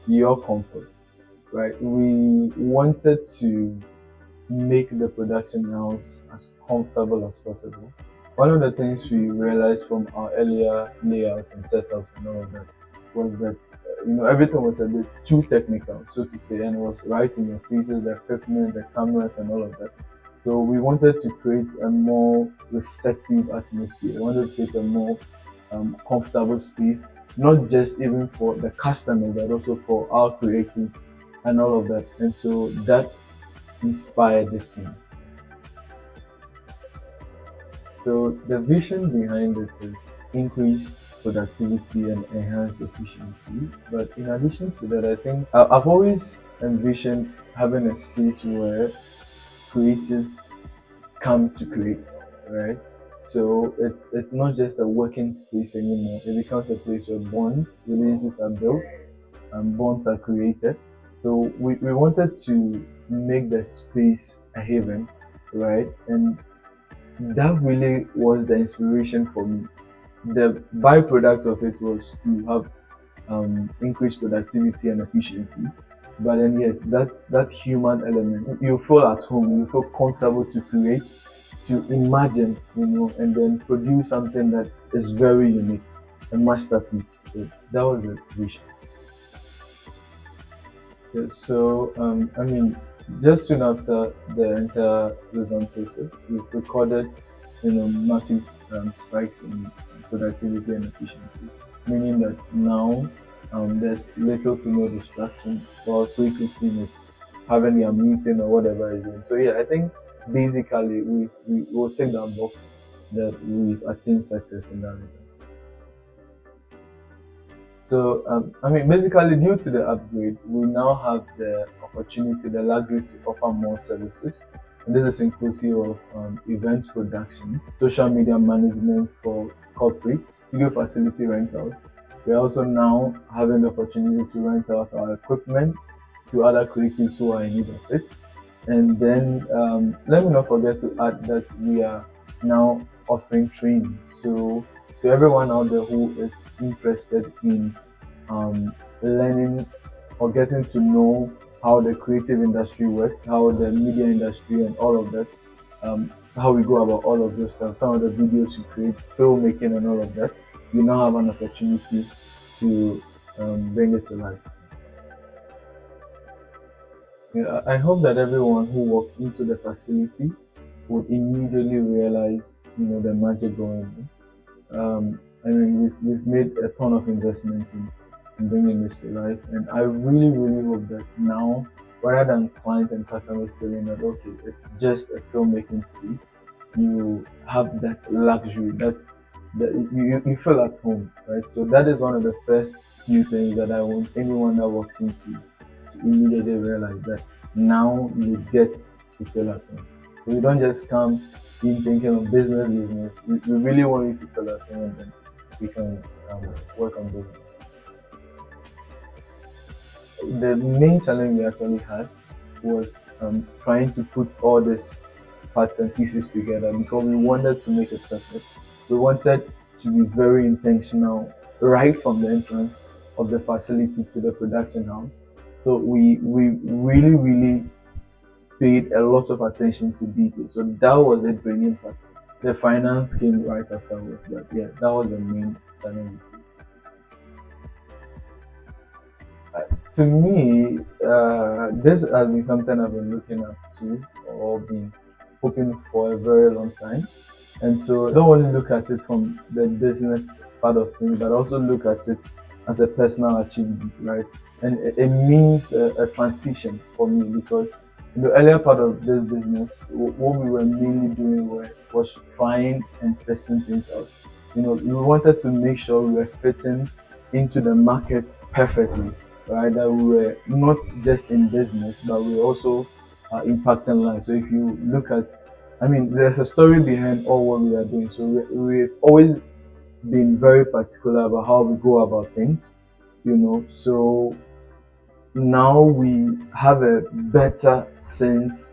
your comfort, right? We wanted to make the production house as comfortable as possible. One of the things we realized from our earlier layouts and setups and all of that was that everything was a bit too technical, so to say, and it was right in your faces, the equipment, the cameras, and all of that. So we wanted to create a more receptive atmosphere. We wanted to create a more comfortable space, not just even for the customer, but also for our creatives and all of that. And so that inspired this change. So the vision behind it is increased productivity and enhanced efficiency. But in addition to that, I think I've always envisioned having a space where creatives come to create, right? So it's not just a working space anymore. It becomes a place where bonds, relationships are built, and bonds are created. So we wanted to make the space a haven, right? And that really was the inspiration for me. The byproduct of it was to have increased productivity and efficiency. But then yes, that human element. You feel at home, you feel comfortable to create, to imagine, and then produce something that is very unique, a masterpiece. So that was the vision. Yeah, so just soon after the entire revamp process, we've recorded, massive spikes in productivity and efficiency, meaning that now there's little to no distraction while creative team is having their meeting or whatever is doing. So yeah, I think basically we will take that box that we've attained success in that regard. So, basically, due to the upgrade, we now have the opportunity, the luxury to offer more services. And this is inclusive of event productions, social media management for corporates, video facility rentals. We're also now having the opportunity to rent out our equipment to other creatives who are in need of it. And then let me not forget to add that we are now offering trainings. So to everyone out there who is interested in learning or getting to know how the creative industry works, how the media industry and all of that, how we go about all of those stuff, some of the videos we create, filmmaking and all of that, you now have an opportunity to bring it to life. Yeah, I hope that everyone who walks into the facility would immediately realize, the magic going on. We've made a ton of investments in bringing this to life, and I really, really hope that now, rather than clients and customers feeling that okay, it's just a filmmaking space, you have that luxury, that you feel at home, right? So that is one of the first few things that I want anyone that walks into to immediately realize that now you get to feel at home. So you don't just come in thinking of business. We really want you to feel at home, and then we can work on business. The main challenge we actually had was trying to put all these parts and pieces together because we wanted to make it perfect. We wanted to be very intentional right from the entrance of the facility to the production house. So we really, really paid a lot of attention to detail. So that was the draining part. The finance came right afterwards, but yeah, that was the main challenge. To me, this has been something I've been looking up to or been hoping for a very long time. And so I don't only look at it from the business part of things, but also look at it as a personal achievement, right? And it means a transition for me because in the earlier part of this business, what we were mainly doing was trying and testing things out. We wanted to make sure we were fitting into the market perfectly, right? That we were not just in business, but we were also impacting lives. So if you look at, there's a story behind all what we are doing. So we've always been very particular about how we go about things, So now we have a better sense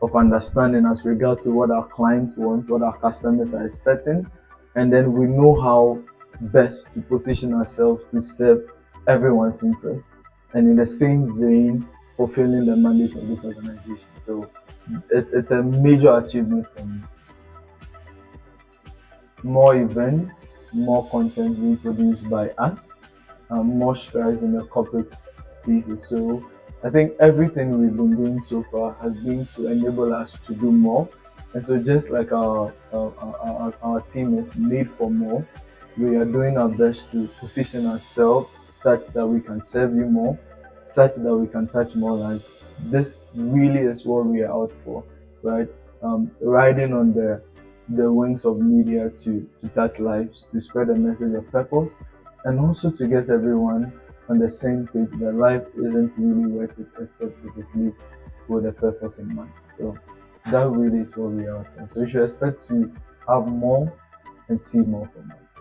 of understanding as regard to what our clients want, what our customers are expecting, and then we know how best to position ourselves to serve everyone's interest. and in the same vein, fulfilling the mandate of this organization. So it's a major achievement for me. More events, more content being produced by us, more strides in the corporate spaces. So I think everything we've been doing so far has been to enable us to do more. And so just like our team is made for more, we are doing our best to position ourselves such that we can serve you more, such that we can touch more lives. This really is what we are out for, right? Riding on the wings of media to touch lives, to spread a message of purpose, and also to get everyone on the same page that life isn't really worth it except it is lived with a purpose in mind. So that really is what we are for. So you should expect to have more and see more from us.